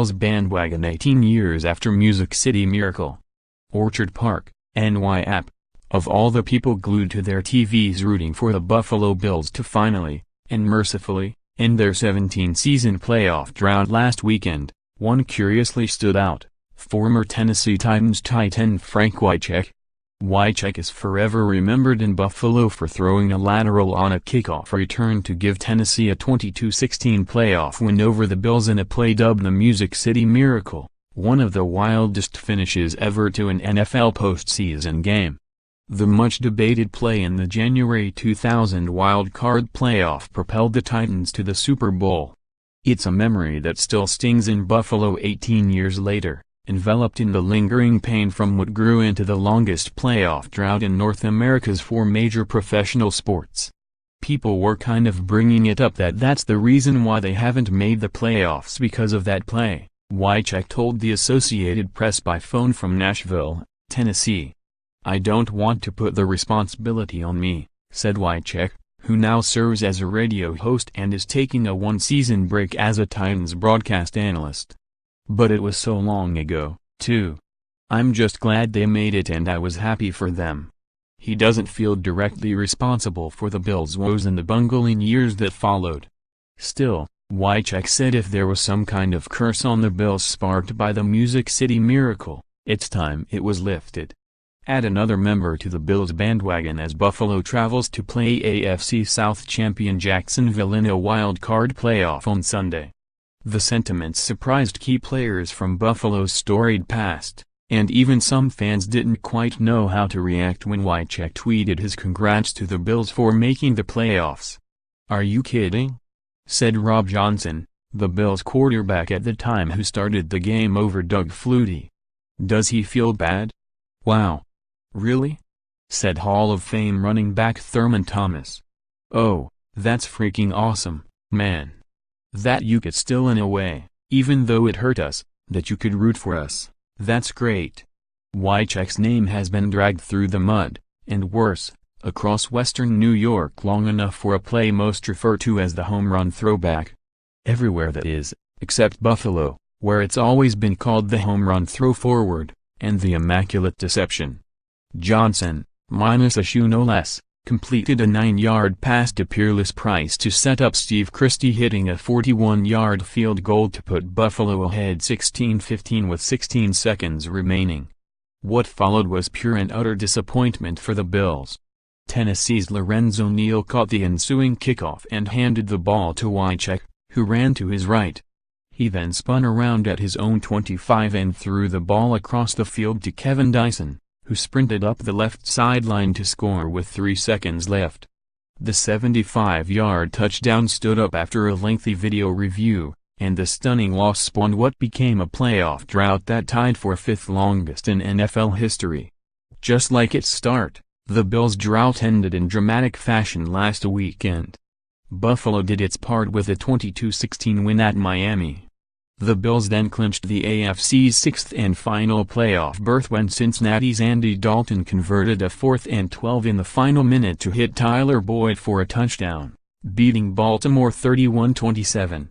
Bills bandwagon 18 years after Music City Miracle. Orchard Park, NY app. Of all the people glued to their TVs rooting for the Buffalo Bills to finally, and mercifully, end their 17-season playoff drought last weekend, one curiously stood out: former Tennessee Titans tight end Frank Wycheck. Wycheck is forever remembered in Buffalo for throwing a lateral on a kickoff return to give Tennessee a 22-16 playoff win over the Bills in a play dubbed the Music City Miracle, one of the wildest finishes ever to an NFL postseason game. The much-debated play in the January 2000 wild card playoff propelled the Titans to the Super Bowl. It's a memory that still stings in Buffalo 18 years later, enveloped in the lingering pain from what grew into the longest playoff drought in North America's four major professional sports. People were kind of bringing it up that that's the reason why they haven't made the playoffs, because of that play, Wycheck told the Associated Press by phone from Nashville, Tennessee. "I don't want to put the responsibility on me," said Wycheck, who now serves as a radio host and is taking a one-season break as a Titans broadcast analyst. "But it was so long ago, too. I'm just glad they made it and I was happy for them." He doesn't feel directly responsible for the Bills' woes in the bungling years that followed. Still, Wycheck said if there was some kind of curse on the Bills sparked by the Music City Miracle, it's time it was lifted. Add another member to the Bills bandwagon as Buffalo travels to play AFC South champion Jacksonville in a wild card playoff on Sunday. The sentiments surprised key players from Buffalo's storied past, and even some fans didn't quite know how to react when Wycheck tweeted his congrats to the Bills for making the playoffs. "Are you kidding?" said Rob Johnson, the Bills quarterback at the time who started the game over Doug Flutie. "Does he feel bad?" "Wow. Really?" said Hall of Fame running back Thurman Thomas. "Oh, that's freaking awesome, man. That you could still in a way, even though it hurt us, that you could root for us, that's great." Wycheck's name has been dragged through the mud, and worse, across western New York long enough for a play most refer to as the home run throwback. Everywhere that is, except Buffalo, where it's always been called the home run throw forward, and the immaculate deception. Johnson, minus a shoe no less, completed a 9-yard pass to Peerless Price to set up Steve Christie, hitting a 41-yard field goal to put Buffalo ahead 16-15 with 16 seconds remaining. What followed was pure and utter disappointment for the Bills. Tennessee's Lorenzo Neal caught the ensuing kickoff and handed the ball to Wycheck, who ran to his right. He then spun around at his own 25 and threw the ball across the field to Kevin Dyson, who sprinted up the left sideline to score with 3 seconds left. The 75-yard touchdown stood up after a lengthy video review, and the stunning loss spawned what became a playoff drought that tied for fifth longest in NFL history. Just like its start, the Bills' drought ended in dramatic fashion last weekend. Buffalo did its part with a 22-16 win at Miami. The Bills then clinched the AFC's sixth and final playoff berth when Cincinnati's Andy Dalton converted a 4th and 12 in the final minute to hit Tyler Boyd for a touchdown, beating Baltimore 31-27.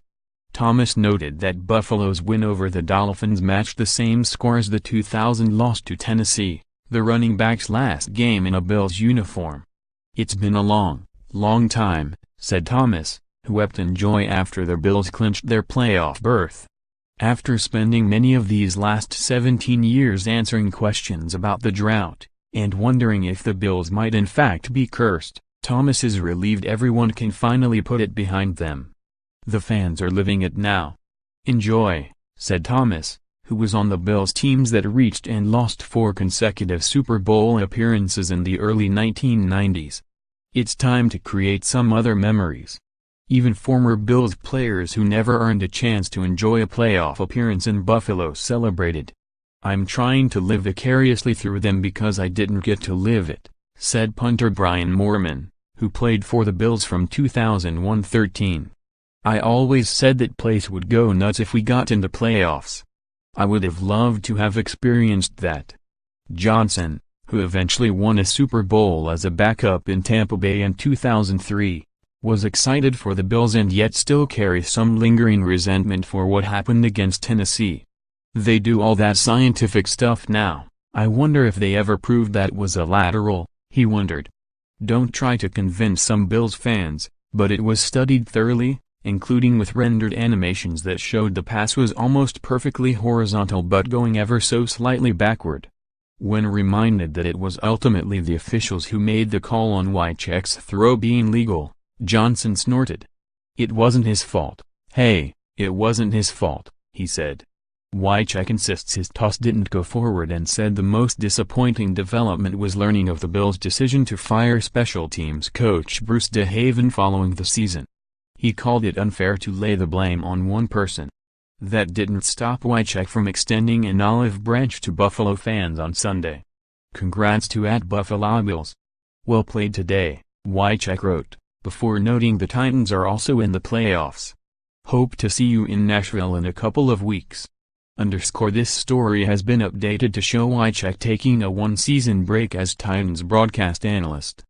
Thomas noted that Buffalo's win over the Dolphins matched the same score as the 2000 loss to Tennessee, the running back's last game in a Bills uniform. "It's been a long, long time," said Thomas, who wept in joy after the Bills clinched their playoff berth. After spending many of these last 17 years answering questions about the drought, and wondering if the Bills might in fact be cursed, Thomas is relieved everyone can finally put it behind them. "The fans are living it now. Enjoy," said Thomas, who was on the Bills teams that reached and lost 4 consecutive Super Bowl appearances in the early 1990s. "It's time to create some other memories." Even former Bills players who never earned a chance to enjoy a playoff appearance in Buffalo celebrated. "I'm trying to live vicariously through them because I didn't get to live it," said punter Brian Moorman, who played for the Bills from 2001-13. "I always said that place would go nuts if we got in the playoffs. I would have loved to have experienced that." Johnson, who eventually won a Super Bowl as a backup in Tampa Bay in 2003, was excited for the Bills and yet still carries some lingering resentment for what happened against Tennessee. They do all that scientific stuff now. I wonder if they ever proved that was a lateral, he wondered. Don't try to convince some Bills fans, but it was studied thoroughly, including with rendered animations that showed the pass was almost perfectly horizontal but going ever so slightly backward. When reminded that it was ultimately the officials who made the call on Wycheck's throw being legal, Johnson snorted. It wasn't his fault. Hey, it wasn't his fault, he said. Wycheck insists his toss didn't go forward and said the most disappointing development was learning of the Bills' decision to fire special teams coach Bruce DeHaven following the season. He called it unfair to lay the blame on one person. That didn't stop Wycheck from extending an olive branch to Buffalo fans on Sunday. Congrats to @Buffalo Bills. Well played today, Wycheck wrote, before noting the Titans are also in the playoffs. Hope to see you in Nashville in a couple of weeks. This story has been updated to show Wycheck taking a one-season break as Titans broadcast analyst.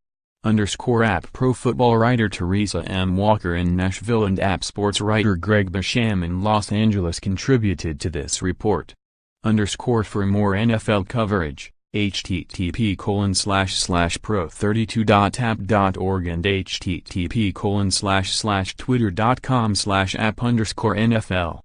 App Pro Football writer Teresa M. Walker in Nashville and App Sports writer Greg Basham in Los Angeles contributed to this report. For more NFL coverage, http://pro32.app.org and http://twitter.com/app_NFL